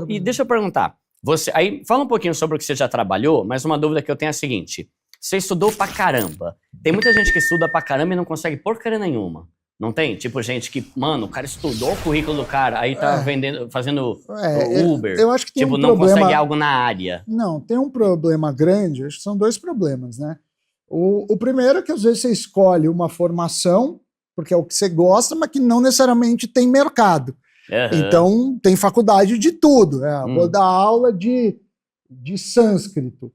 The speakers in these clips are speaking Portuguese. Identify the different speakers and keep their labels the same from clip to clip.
Speaker 1: E deixa eu perguntar, aí fala um pouquinho sobre o que você já trabalhou, mas uma dúvida que eu tenho é a seguinte, você estudou pra caramba, tem muita gente que estuda pra caramba e não consegue porcaria nenhuma, não tem? Tipo, gente que, mano, o cara estudou o currículo do cara, aí tá fazendo Uber,
Speaker 2: eu acho que tem
Speaker 1: tipo,
Speaker 2: um
Speaker 1: não
Speaker 2: problema,
Speaker 1: consegue algo na área.
Speaker 2: Não, tem um problema grande, acho que são dois problemas, né? O primeiro é que às vezes você escolhe uma formação, porque é o que você gosta, mas que não necessariamente tem mercado. Então, tem faculdade de tudo. Vou dar aula de sânscrito.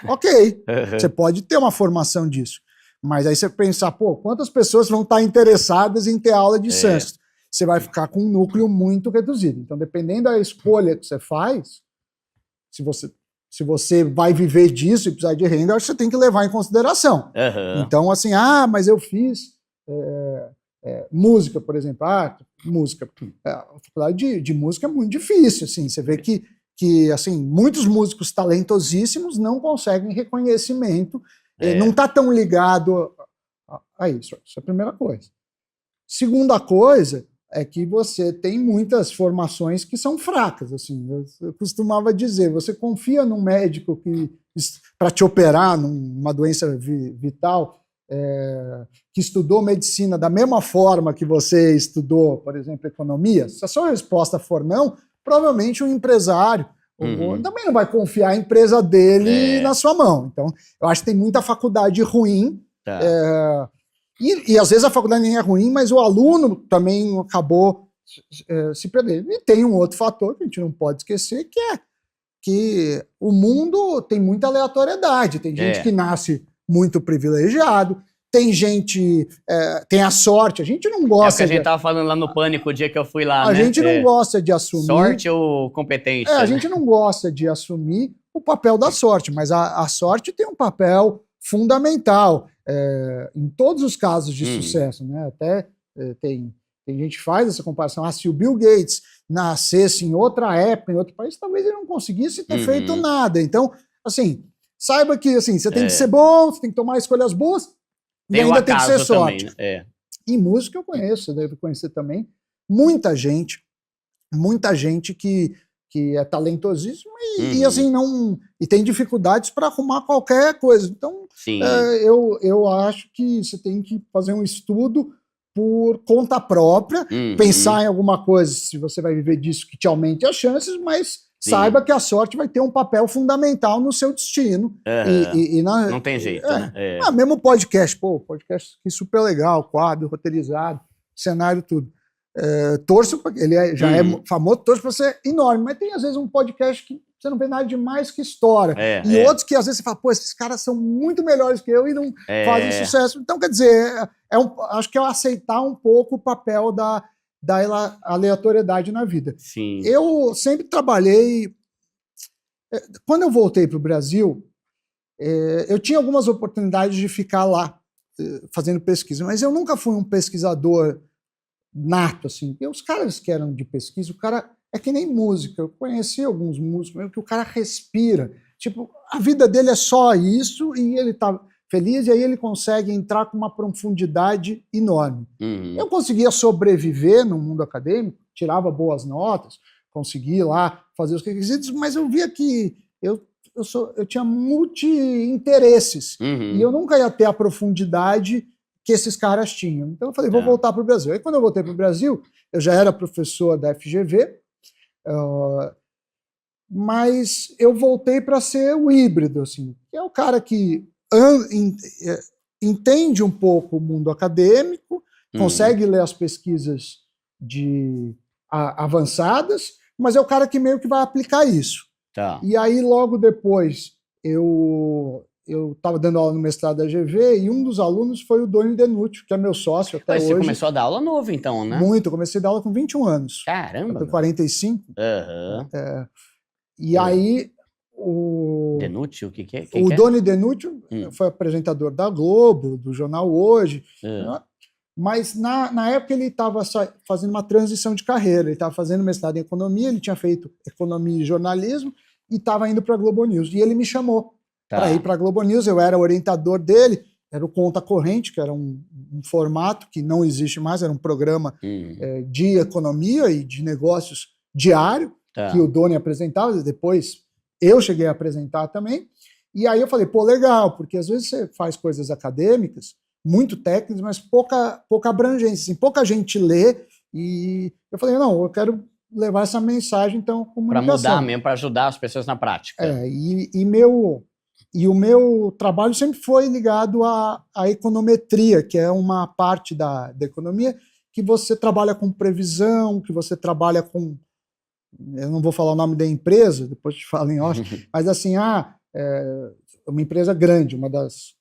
Speaker 2: Ok, você pode ter uma formação disso. Mas aí você pensar, pô, quantas pessoas vão estar interessadas em ter aula de sânscrito? Você vai ficar com um núcleo muito reduzido. Então, dependendo da escolha que você faz, se você vai viver disso e precisar de renda, acho que você tem que levar em consideração. Então, assim, mas eu fiz música, por exemplo. Música. A faculdade de música é muito difícil, assim. Você vê que assim, muitos músicos talentosíssimos não conseguem reconhecimento, não está tão ligado a isso. Isso é a primeira coisa. Segunda coisa é que você tem muitas formações que são fracas. Assim, eu costumava dizer, você confia num médico para te operar numa doença vital, que estudou medicina da mesma forma que você estudou, por exemplo, economia, se a sua resposta for não, provavelmente um empresário também não vai confiar a empresa dele na sua mão. Então, eu acho que tem muita faculdade ruim, e às vezes a faculdade nem é ruim, mas o aluno também acabou se perdendo. E tem um outro fator que a gente não pode esquecer, que é que o mundo tem muita aleatoriedade. Tem gente que nasce muito privilegiado, tem gente, tem a sorte, a gente não gosta...
Speaker 1: É o que a gente tava falando lá no Pânico o dia que eu fui lá,
Speaker 2: né? A gente não gosta de assumir...
Speaker 1: Sorte ou competência?
Speaker 2: A gente não gosta de assumir o papel da sorte, mas a sorte tem um papel fundamental em todos os casos de sucesso, né? Até tem gente que faz essa comparação, se o Bill Gates nascesse em outra época, em outro país, talvez ele não conseguisse ter feito nada. Então, assim, saiba que assim, você tem que ser bom, você tem que tomar escolhas boas, e ainda tem que ser sorte.
Speaker 1: Também, né?
Speaker 2: Em música eu conheço, eu devo conhecer também, muita gente que é talentosíssima e assim não e tem dificuldades para arrumar qualquer coisa. Então, eu acho que você tem que fazer um estudo por conta própria, pensar em alguma coisa, se você vai viver disso, que te aumente as chances, mas saiba que a sorte vai ter um papel fundamental no seu destino.
Speaker 1: Não tem jeito, né?
Speaker 2: Mesmo podcast, podcast aqui super legal, quadro, roteirizado, cenário, tudo. Torço, ele já é famoso, torço para ser enorme, mas tem às vezes um podcast que você não vê nada demais que estoura. Outros que às vezes você fala, pô, esses caras são muito melhores que eu e não fazem sucesso. Então, quer dizer, acho que é aceitar um pouco o papel da aleatoriedade na vida. Eu sempre trabalhei... Quando eu voltei para o Brasil, eu tinha algumas oportunidades de ficar lá fazendo pesquisa, mas eu nunca fui um pesquisador nato, assim. E os caras que eram de pesquisa, o cara é que nem música. Eu conheci alguns músicos mesmo que o cara respira. Tipo, a vida dele é só isso e ele tá feliz, e aí ele consegue entrar com uma profundidade enorme. Eu conseguia sobreviver no mundo acadêmico, tirava boas notas, conseguia lá fazer os requisitos, mas eu via que eu tinha multi-interesses e eu nunca ia ter a profundidade que esses caras tinham. Então eu falei, vou voltar para o Brasil. Aí quando eu voltei para o Brasil, eu já era professor da FGV, mas eu voltei para ser o híbrido, assim, que é o cara que entende um pouco o mundo acadêmico, consegue ler as pesquisas avançadas, mas é o cara que meio que vai aplicar isso. E aí, logo depois, eu estava dando aula no mestrado da GV e um dos alunos foi o Doni Denútil, que é meu sócio até hoje.
Speaker 1: Você começou a dar aula novo, então, né?
Speaker 2: Muito, comecei a dar aula com 21 anos.
Speaker 1: Caramba!
Speaker 2: Eu tenho 45. E aí...
Speaker 1: Denútil, o que é?
Speaker 2: O Doni Denútil foi apresentador da Globo, do Jornal Hoje, mas na época ele estava fazendo uma transição de carreira, ele estava fazendo mestrado em economia, ele tinha feito economia e jornalismo e estava indo para a Globo News. E ele me chamou para ir para a Globo News, eu era orientador dele, era o Conta Corrente, que era um formato que não existe mais, era um programa de economia e de negócios diário. que o Doni apresentava, depois eu cheguei a apresentar também. E aí eu falei, pô, legal, porque às vezes você faz coisas acadêmicas, muito técnicas, mas pouca abrangência, assim, pouca gente lê. E eu falei, não, eu quero levar essa mensagem, então, comunicação.
Speaker 1: Para mudar mesmo, para ajudar as pessoas na prática.
Speaker 2: E o meu trabalho sempre foi ligado à econometria, que é uma parte da economia que você trabalha com previsão, que você trabalha com... Eu não vou falar o nome da empresa, depois te falo em off, mas assim, uma empresa grande, uma das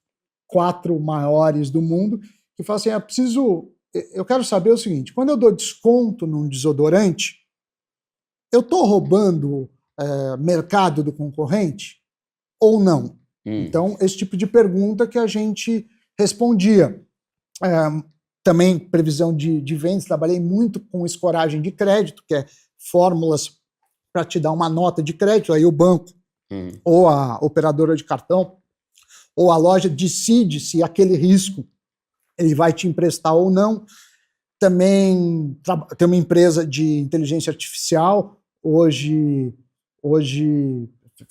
Speaker 2: 4 maiores do mundo, que fala assim, eu quero saber o seguinte, quando eu dou desconto num desodorante, eu estou roubando mercado do concorrente ou não? Então, esse tipo de pergunta que a gente respondia. Também previsão de vendas, trabalhei muito com escoragem de crédito, que é fórmulas para te dar uma nota de crédito, aí o banco ou a operadora de cartão ou a loja decide se aquele risco ele vai te emprestar ou não. Também tem uma empresa de inteligência artificial, hoje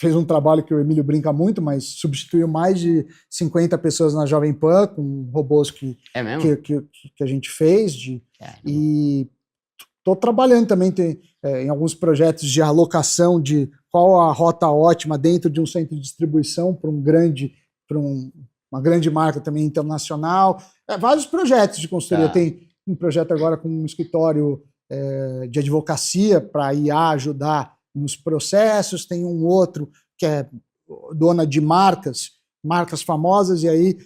Speaker 2: fez um trabalho que o Emílio brinca muito, mas substituiu mais de 50 pessoas na Jovem Pan com robôs que a gente fez. E estou trabalhando também em alguns projetos de alocação de qual a rota ótima dentro de um centro de distribuição para uma grande marca também internacional. Vários projetos de consultoria. Tem um projeto agora com um escritório de advocacia para IA ajudar nos processos, tem um outro que é dona de marcas famosas, e aí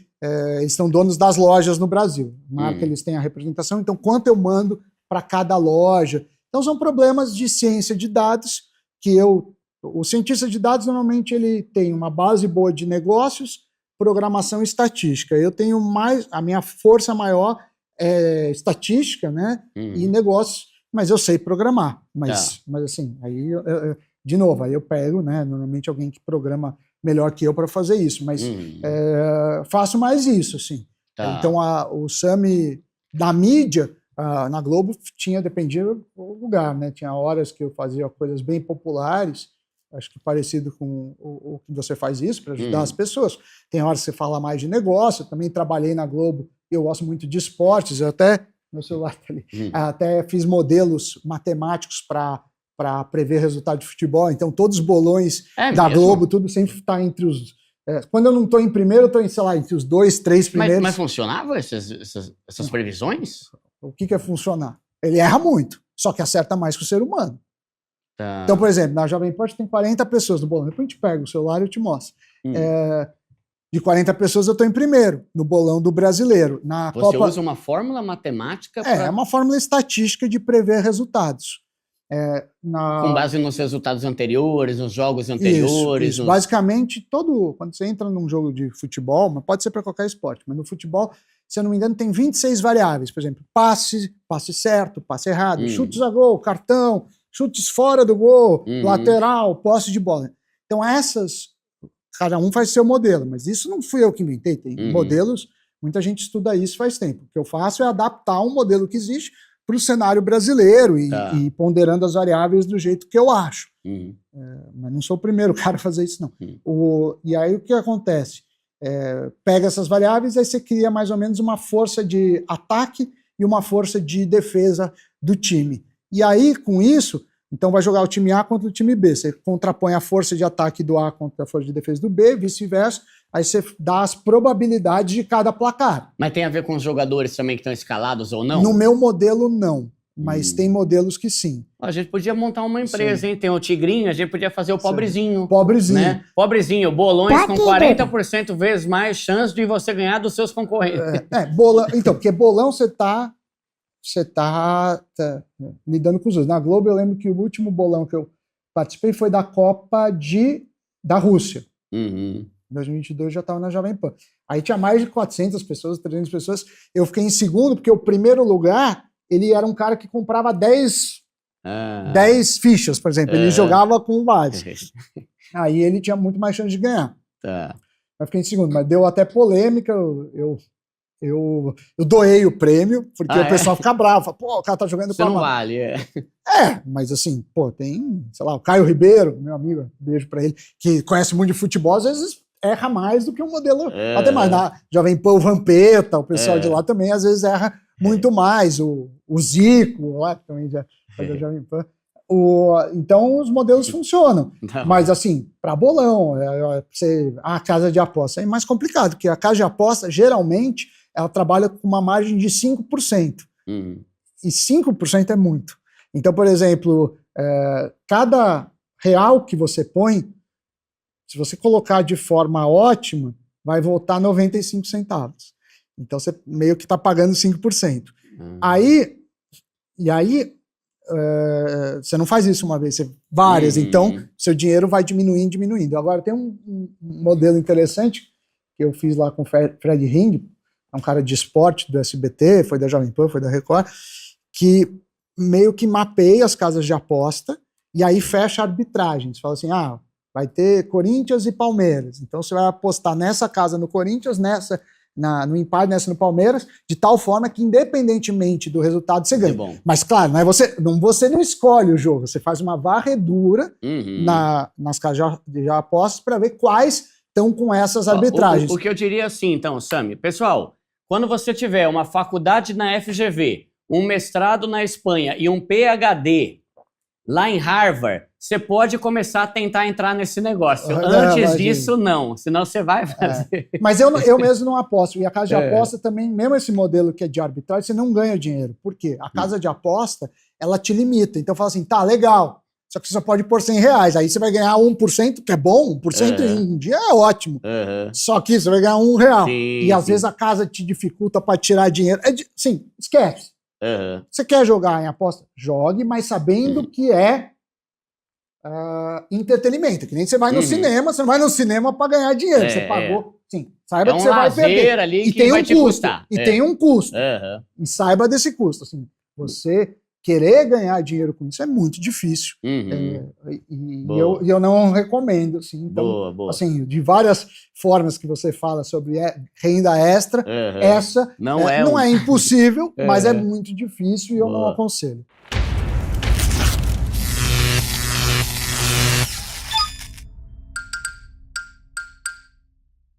Speaker 2: eles são donos das lojas no Brasil. Marca, eles têm a representação, então quanto eu mando para cada loja. Então são problemas de ciência de dados que o cientista de dados normalmente ele tem uma base boa de negócios, programação e estatística. Eu tenho a minha força maior é estatística, né, e negócios, mas eu sei programar. Mas assim, aí de novo, aí eu pego, né, normalmente alguém que programa melhor que eu para fazer isso, mas faço mais isso, assim. Então o Sami da mídia na Globo dependia do lugar, né? Tinha horas que eu fazia coisas bem populares, acho que parecido com o que você faz isso para ajudar as pessoas. Tem horas que você fala mais de negócio. Eu também trabalhei na Globo, eu gosto muito de esportes, meu celular tá ali, até fiz modelos matemáticos para prever resultado de futebol, então todos os bolões da Globo, tudo sempre está entre os... quando eu não estou em primeiro, eu estou em, sei lá, entre os 2, 3 primeiros.
Speaker 1: Mas funcionava essas previsões?
Speaker 2: O que é funcionar? Ele erra muito, só que acerta mais que o ser humano. Então, por exemplo, na Jovem Pan tem 40 pessoas no bolão. Depois a gente pega o celular e eu te mostro. De 40 pessoas eu estou em primeiro, no bolão do brasileiro.
Speaker 1: Você usa uma fórmula matemática?
Speaker 2: É uma fórmula estatística de prever resultados.
Speaker 1: Com base nos resultados anteriores, nos jogos anteriores?
Speaker 2: Isso. Basicamente, quando você entra num jogo de futebol, mas pode ser para qualquer esporte, mas no futebol, se eu não me engano, tem 26 variáveis. Por exemplo, passe certo, passe errado, chutes a gol, cartão, chutes fora do gol, lateral, posse de bola. Então cada um faz seu modelo, mas isso não fui eu que inventei, tem modelos, muita gente estuda isso faz tempo. O que eu faço é adaptar um modelo que existe para o cenário brasileiro e ponderando as variáveis do jeito que eu acho. Mas não sou o primeiro cara a fazer isso, não. E aí o que acontece? Pega essas variáveis, aí você cria mais ou menos uma força de ataque e uma força de defesa do time. E aí, com isso, então vai jogar o time A contra o time B. Você contrapõe a força de ataque do A contra a força de defesa do B, vice-versa. Aí você dá as probabilidades de cada placar.
Speaker 1: Mas tem a ver com os jogadores também que estão escalados ou não?
Speaker 2: No meu modelo, não. Mas tem modelos que sim.
Speaker 1: A gente podia montar uma empresa, hein? Tem o Tigrinho, a gente podia fazer o pobrezinho.
Speaker 2: Pobrezinho.
Speaker 1: Né? Pobrezinho, bolões com 40% vezes mais chance de você ganhar dos seus concorrentes.
Speaker 2: Bolão. Então, porque bolão você tá lidando com os outros. Na Globo, eu lembro que o último bolão que eu participei foi da Copa da Rússia. Em 2022 já estava na Jovem Pan. Aí tinha mais de 400 pessoas, 300 pessoas. Eu fiquei em segundo, porque o primeiro lugar, ele era um cara que comprava 10 fichas, por exemplo. Ele jogava com vários. Aí ele tinha muito mais chance de ganhar. Eu fiquei em segundo, mas deu até polêmica. Eu eu doei o prêmio, porque o pessoal fica bravo, fala, pô, o cara tá jogando
Speaker 1: Você não vale,
Speaker 2: mas assim, pô, tem, sei lá, o Caio Ribeiro, meu amigo, beijo pra ele, que conhece muito de futebol, às vezes erra mais do que o modelo, até mais, na Jovem Pan, o Vampeta, o pessoal de lá também, às vezes erra muito mais, o Zico, lá, que também já faz a Jovem Pan. Então os modelos funcionam, mas assim, para bolão, a casa de aposta é mais complicado, porque a casa de aposta, geralmente, ela trabalha com uma margem de 5%, e 5% é muito. Então, por exemplo, cada real que você põe, se você colocar de forma ótima, vai voltar 95 centavos. Então você meio que está pagando 5%. Aí você não faz isso uma vez, várias, então seu dinheiro vai diminuindo. Agora tem um modelo interessante que eu fiz lá com o Fred Ring, é um cara de esporte do SBT, foi da Jovem Pan, foi da Record, que meio que mapeia as casas de aposta e aí fecha a arbitragem. Você fala assim, vai ter Corinthians e Palmeiras, então você vai apostar nessa casa no Corinthians, nessa no empate, nessa no Palmeiras, de tal forma que, independentemente do resultado, você ganha. Mas, claro, você não escolhe o jogo, você faz uma varredura nas casas de apostas para ver quais estão com essas arbitragens.
Speaker 1: O que eu diria assim, então, Sami, pessoal, quando você tiver uma faculdade na FGV, um mestrado na Espanha e um PhD lá em Harvard, você pode começar a tentar entrar nesse negócio. Antes disso, não. Senão você vai fazer.
Speaker 2: Mas eu mesmo não aposto. E a casa de aposta também, mesmo esse modelo que é de arbitragem, você não ganha dinheiro. Por quê? A casa de aposta, ela te limita. Então fala assim, tá, legal. Só que você só pode pôr R$100. Aí você vai ganhar 1%, que é bom. 1% em um dia é ótimo. Só que você vai ganhar R$1. E às vezes a casa te dificulta para tirar dinheiro. Sim, esquece. Você quer jogar em aposta? Jogue, mas sabendo que é entretenimento. Que nem você vai no cinema, você não vai no cinema para ganhar dinheiro. Você pagou. Sim, saiba que você vai perder.
Speaker 1: Ali que vai te custar.
Speaker 2: E tem um custo. E saiba desse custo. Assim, você querer ganhar dinheiro com isso é muito difícil. E eu não recomendo. Assim, então, assim, de várias formas que você fala sobre renda extra, essa não é impossível, mas é muito difícil e eu não aconselho.